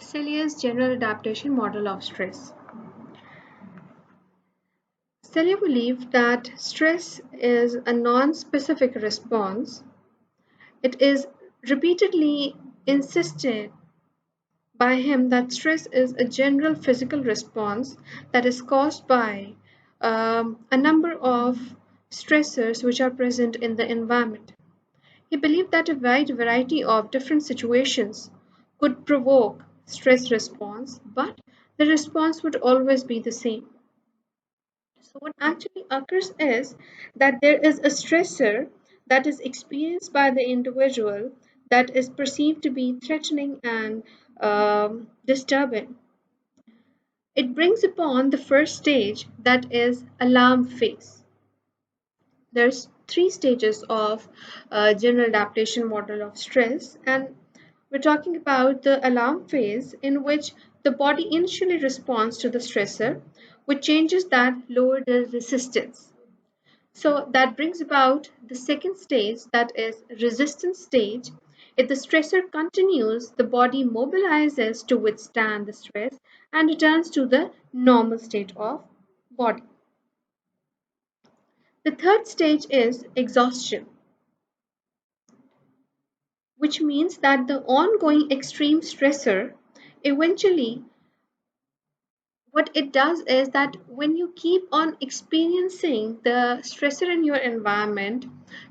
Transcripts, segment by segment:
Celier's general adaptation model of stress. Cellier believed that stress is a non-specific response. It is repeatedly insisted by him that stress is a general physical response that is caused by a number of stressors which are present in the environment. He believed that a wide variety of different situations could provoke stress response, but the response would always be the same. So what actually occurs is that there is a stressor that is experienced by the individual that is perceived to be threatening and disturbing. It brings upon the first stage, that is alarm phase. There's three stages of general adaptation model of stress, and we're talking about the alarm phase in which the body initially responds to the stressor with changes that lower the resistance. So that brings about the second stage, that is resistance stage. If the stressor continues, the body mobilizes to withstand the stress and returns to the normal state of body. The third stage is exhaustion, which means that the ongoing extreme stressor eventually what it does is that when you keep on experiencing the stressor in your environment,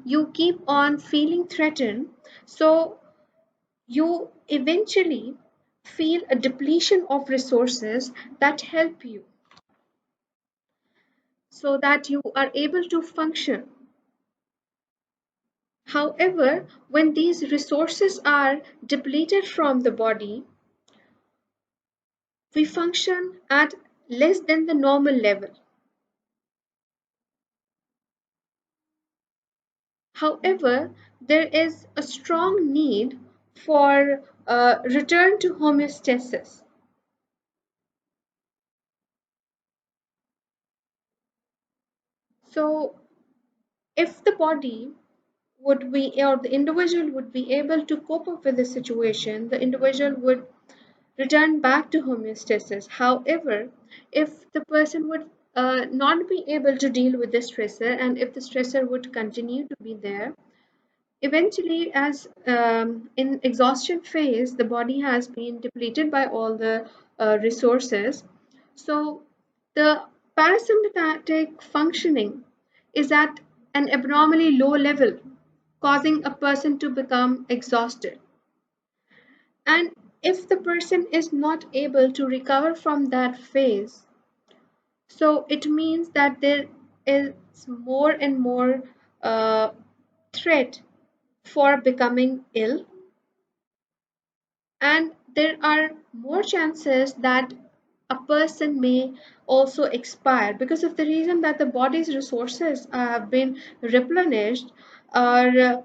you keep on feeling threatened, so you eventually feel a depletion of resources that help you so that you are able to function. However, when these resources are depleted from the body, we function at less than the normal level. However, there is a strong need for return to homeostasis. So, if the body would be, or the individual would be able to cope up with the situation, the individual would return back to homeostasis. However, if the person would not be able to deal with the stressor, and if the stressor would continue to be there, eventually, as in exhaustion phase, the body has been depleted by all the resources. So the parasympathetic functioning is at an abnormally low level, causing a person to become exhausted. And if the person is not able to recover from that phase, so it means that there is more and more uh, threat for becoming ill, and there are more chances that a person may also expire because of the reason that the body's resources have been replenished, or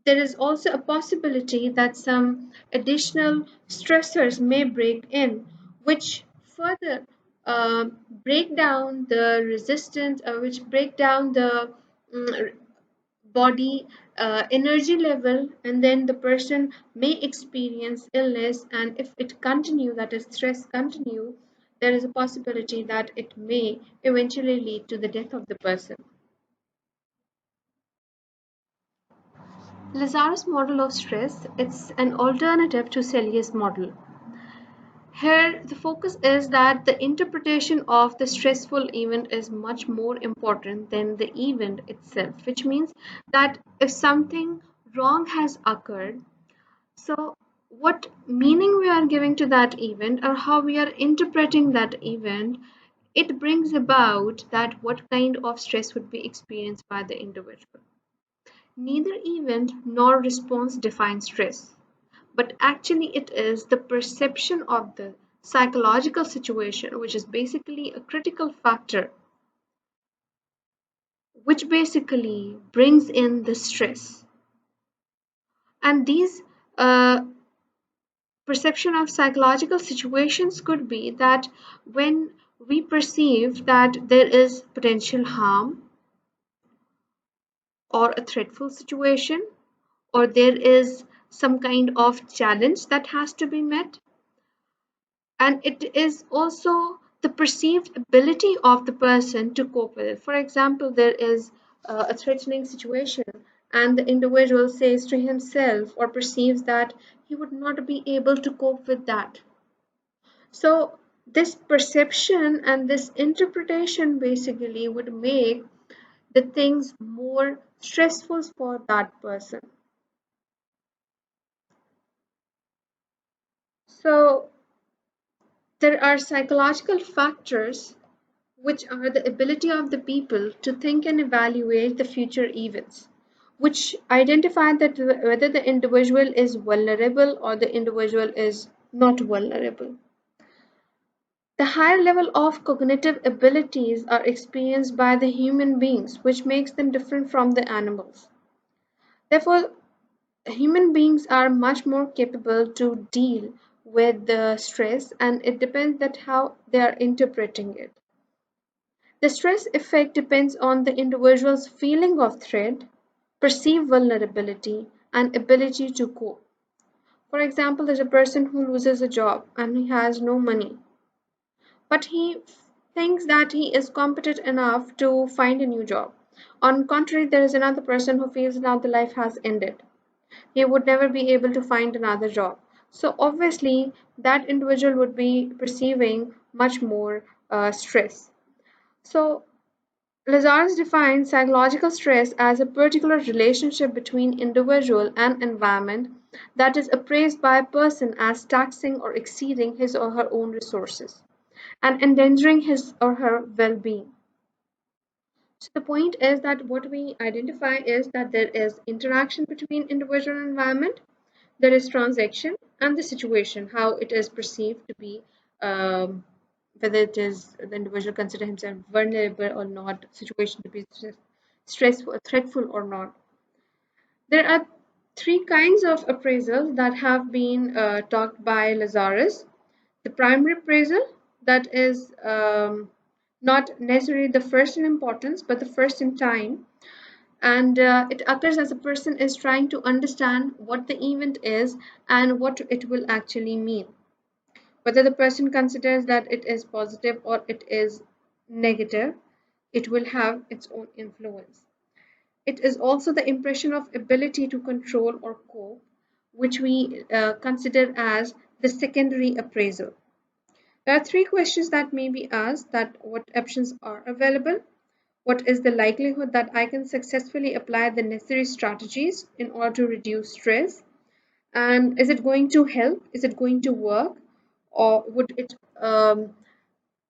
there is also a possibility that some additional stressors may break in, which further uh, break down the resistance, which break down the mm, body energy level, and then the person may experience illness, and if it continue, that is stress continue, there is a possibility that it may eventually lead to the death of the person. Lazarus model of stress, it's an alternative to Celier's model. Here, the focus is that the interpretation of the stressful event is much more important than the event itself, which means that if something wrong has occurred, so what meaning we are giving to that event or how we are interpreting that event, it brings about that what kind of stress would be experienced by the individual. Neither event nor response defines stress, but actually it is the perception of the psychological situation, which is basically a critical factor, which basically brings in the stress. And these perception of psychological situations could be that when we perceive that there is potential harm or a threatful situation, or there is some kind of challenge that has to be met, and it is also the perceived ability of the person to cope with it. For example, there is a threatening situation, and the individual says to himself or perceives that he would not be able to cope with that. So, this perception and this interpretation basically would make the things more stressful for that person. So, there are psychological factors which are the ability of the people to think and evaluate the future events, which identify that whether the individual is vulnerable or the individual is not vulnerable. The higher level of cognitive abilities are experienced by the human beings, which makes them different from the animals. Therefore, human beings are much more capable to deal with the stress, and it depends that how they are interpreting it. The stress effect depends on the individual's feeling of threat, perceived vulnerability, and ability to cope. For example, there's a person who loses a job and he has no money, but he thinks that he is competent enough to find a new job. On contrary, there is another person who feels now the life has ended. He would never be able to find another job. So obviously, that individual would be perceiving much more stress. So Lazarus defines psychological stress as a particular relationship between individual and environment that is appraised by a person as taxing or exceeding his or her own resources and endangering his or her well-being. So the point is that what we identify is that there is interaction between individual and environment, there is transaction, and the situation, how it is perceived to be, um, whether it is the individual consider himself vulnerable or not, situation to be stressful, threatful or not. There are three kinds of appraisal that have been talked by Lazarus. The primary appraisal, that is not necessarily the first in importance, but the first in time. And it occurs as a person is trying to understand what the event is and what it will actually mean. Whether the person considers that it is positive or it is negative, it will have its own influence. It is also the impression of ability to control or cope, which we consider as the secondary appraisal. There are three questions that may be asked: that what options are available, what is the likelihood that I can successfully apply the necessary strategies in order to reduce stress, and is it going to help, is it going to work, or would it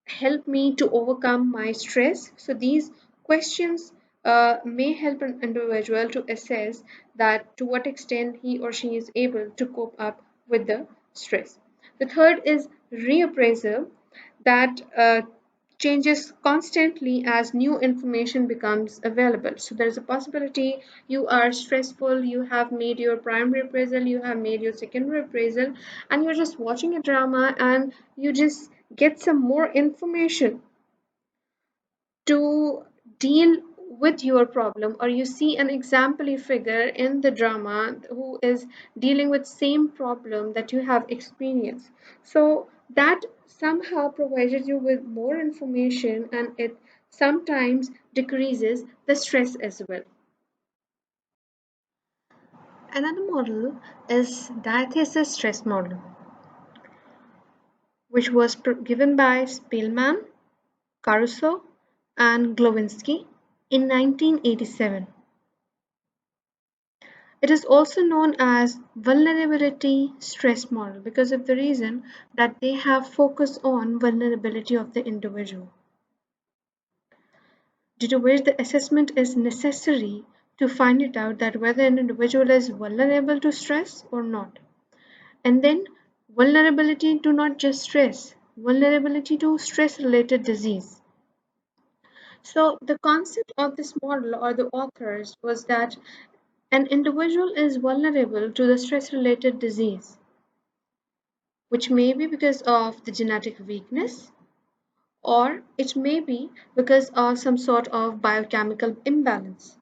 help me to overcome my stress. So these questions may help an individual to assess that to what extent he or she is able to cope up with the stress. The third is reappraisal, that changes constantly as new information becomes available. So there's a possibility you are stressful, you have made your primary appraisal, you have made your secondary appraisal, and you're just watching a drama and you just get some more information to deal with your problem, or you see an exemplary figure in the drama who is dealing with same problem that you have experienced, so that somehow provides you with more information, and it sometimes decreases the stress as well. Another model is Diathesis stress model, which was given by Spielman, Caruso, and Glowinski in 1987. It is also known as vulnerability stress model because of the reason that they have focused on vulnerability of the individual, due to which the assessment is necessary to find it out that whether an individual is vulnerable to stress or not. And then vulnerability to not just stress, vulnerability to stress related disease. So the concept of this model or the authors was that an individual is vulnerable to the stress related disease, which may be because of the genetic weakness, or it may be because of some sort of biochemical imbalance.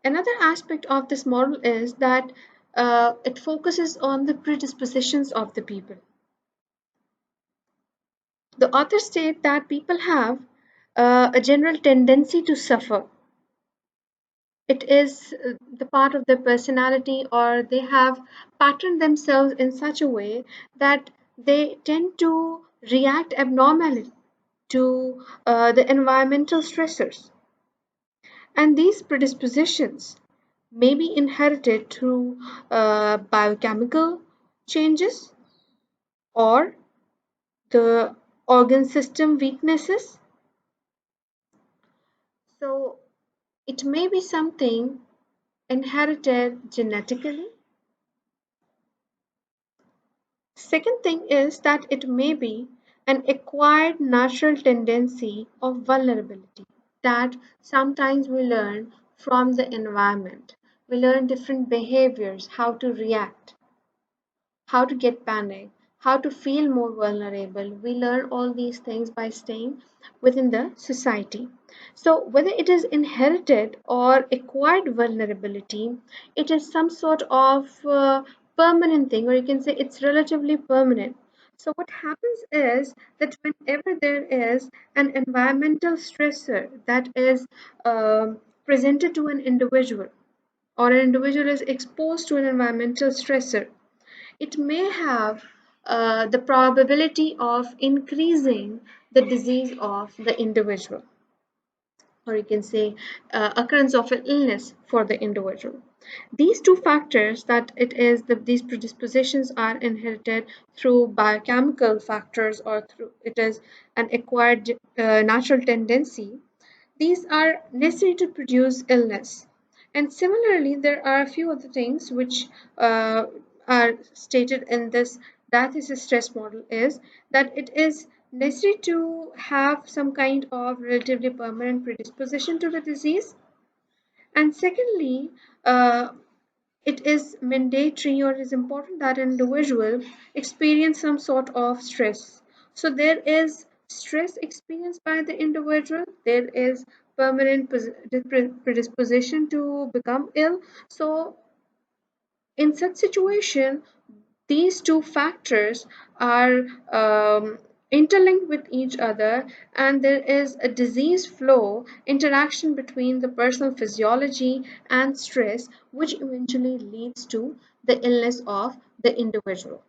Another aspect of this model is that it focuses on the predispositions of the people. The authors state that people have a general tendency to suffer. It is the part of their personality, or they have patterned themselves in such a way that they tend to react abnormally to the environmental stressors. And these predispositions may be inherited through biochemical changes or the organ system weaknesses. So it may be something inherited genetically. Second thing is that it may be an acquired natural tendency of vulnerability that sometimes we learn from the environment. We learn different behaviors, how to react, how to get panic, how to feel more vulnerable. We learn all these things by staying within the society. So, whether it is inherited or acquired vulnerability, it is some sort of permanent thing, or you can say it's relatively permanent. So, what happens is that whenever there is an environmental stressor that is presented to an individual, or an individual is exposed to an environmental stressor, it may have the probability of increasing the disease of the individual, or you can say occurrence of an illness for the individual. These two factors, that it is these predispositions are inherited through biochemical factors or through it is an acquired natural tendency, these are necessary to produce illness. And similarly, there are a few other things which are stated in this diathesis stress model is that it is necessary to have some kind of relatively permanent predisposition to the disease. And secondly, uh, it is mandatory or it is important that an individual experience some sort of stress. So there is stress experienced by the individual, there is permanent predisposition to become ill. So in such situation, these two factors are interlinked with each other, and there is a disease flow interaction between the personal physiology and stress, which eventually leads to the illness of the individual.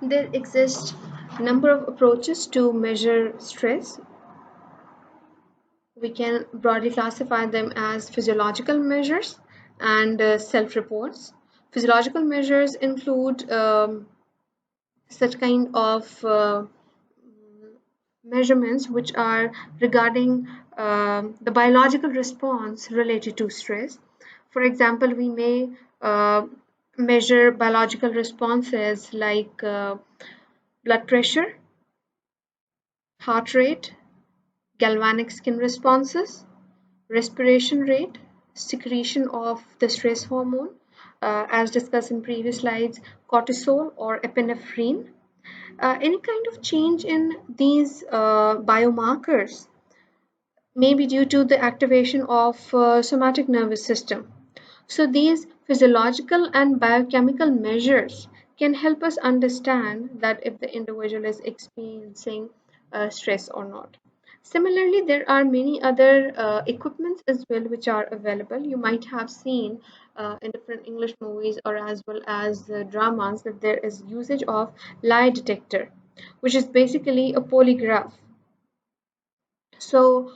There exist a number of approaches to measure stress. We can broadly classify them as physiological measures and self-reports. Physiological measures include such kind of measurements which are regarding the biological response related to stress. For example, we may measure biological responses like blood pressure, heart rate, galvanic skin responses, respiration rate, secretion of the stress hormone, as discussed in previous slides, cortisol or epinephrine. Any kind of change in these biomarkers may be due to the activation of somatic nervous system. So these physiological and biochemical measures can help us understand that if the individual is experiencing stress or not. Similarly, there are many other equipments as well which are available. You might have seen in different English movies or as well as dramas that there is usage of lie detector, which is basically a polygraph. So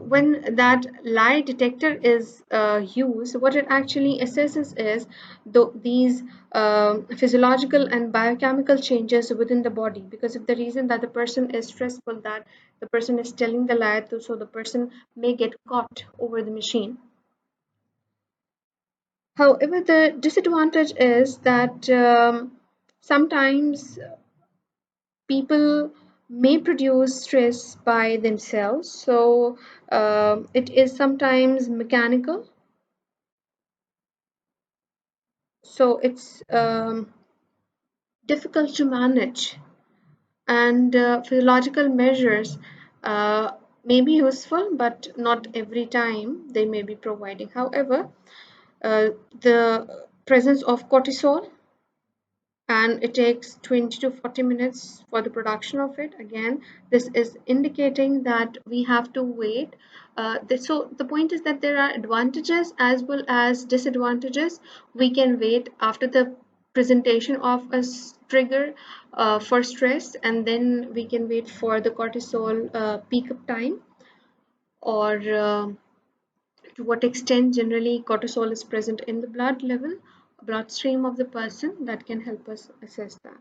when that lie detector is used, what it actually assesses is these physiological and biochemical changes within the body. Because if the reason that the person is stressful, that the person is telling the lie, so the person may get caught over the machine. However, the disadvantage is that sometimes people may produce stress by themselves, so it is sometimes mechanical, so it's difficult to manage, and physiological measures uh, may be useful but not every time they may be providing. However, the presence of cortisol, and it takes 20 to 40 minutes for the production of it. Again, this is indicating that we have to wait. So the point is that there are advantages as well as disadvantages. We can wait after the presentation of a trigger for stress, and then we can wait for the cortisol peak up time, or to what extent generally cortisol is present in the bloodstream of the person. That can help us assess that.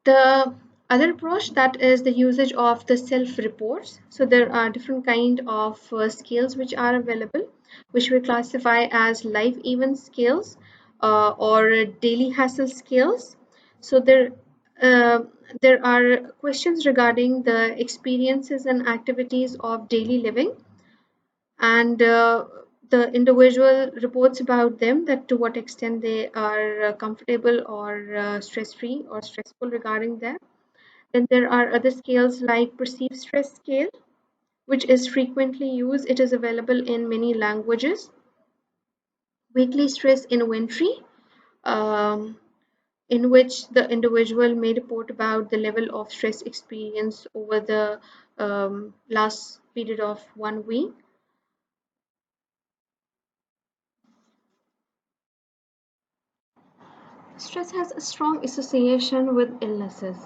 The other approach, that is the usage of the self reports. So there are different kind of scales which are available, which we classify as life event scales or daily hassle scales. So uh, there are questions regarding the experiences and activities of daily living, and the individual reports about them, that to what extent they are comfortable or stress free or stressful regarding that. Then there are other scales like perceived stress scale, which is frequently used. It is available in many languages. Weekly stress inventory, um, in which the individual may report about the level of stress experience over the last period of 1 week. Stress has a strong association with illnesses.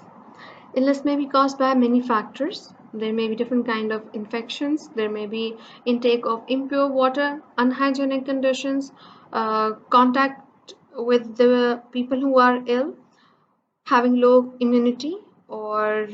Illness may be caused by many factors. There may be different kind of infections. There may be intake of impure water, unhygienic conditions, contact with the people who are ill, having low immunity, or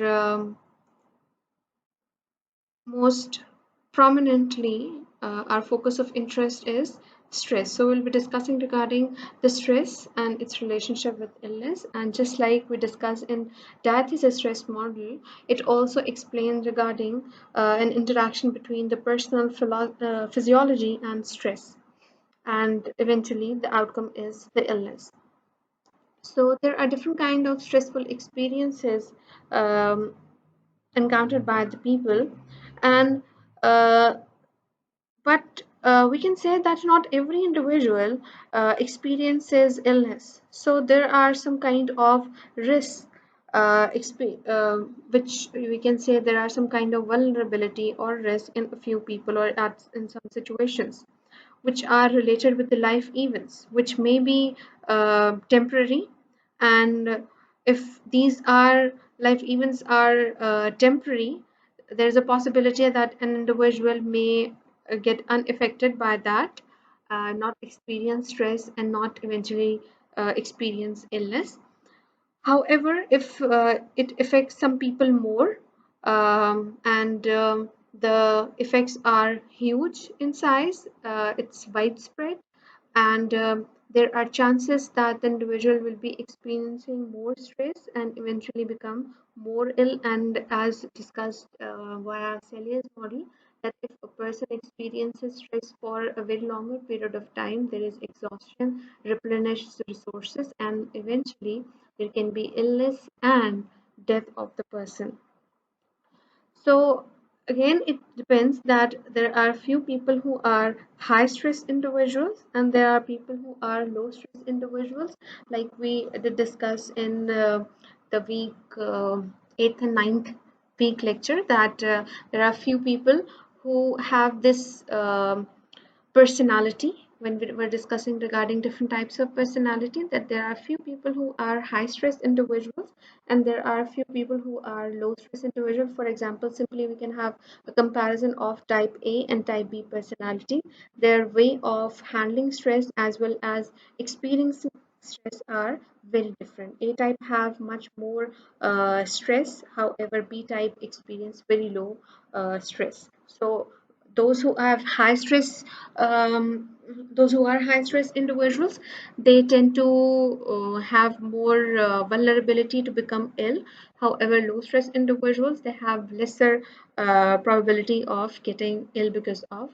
most prominently, our focus of interest is stress. So we'll be discussing regarding the stress and its relationship with illness. And just like we discussed in Diathesis stress model, it also explains regarding an interaction between the personal physiology and stress. And eventually, the outcome is the illness. So there are different kind of stressful experiences um, encountered by the people, and uh, but we can say that not every individual experiences illness. So there are some kind of risks, which we can say there are some kind of vulnerability or risk in a few people or in some situations, which are related with the life events, which may be temporary. And if these are life events are temporary, there's a possibility that an individual may get unaffected by that, not experience stress, and not eventually experience illness. However, if it affects some people more, and the effects are huge in size, it's widespread, and there are chances that the individual will be experiencing more stress and eventually become more ill. And as discussed via Celia's model, that if a person experiences stress for a very longer period of time, there is exhaustion, replenish resources, and eventually there can be illness and death of the person. So again, it depends that there are few people who are high stress individuals, and there are people who are low stress individuals, like we did discuss in the week 8th and 9th week lecture, that there are few people who have this personality. When we were discussing regarding different types of personality, that there are few people who are high stress individuals, and there are few people who are low stress individuals. For example, simply we can have a comparison of type A and type B personality. Their way of handling stress as well as experiencing stress are very different. A type have much more stress, however B type experience very low stress. So those who have high stress, um, those who are high stress individuals, they tend to have more vulnerability to become ill. However, low stress individuals, they have lesser probability of getting ill because of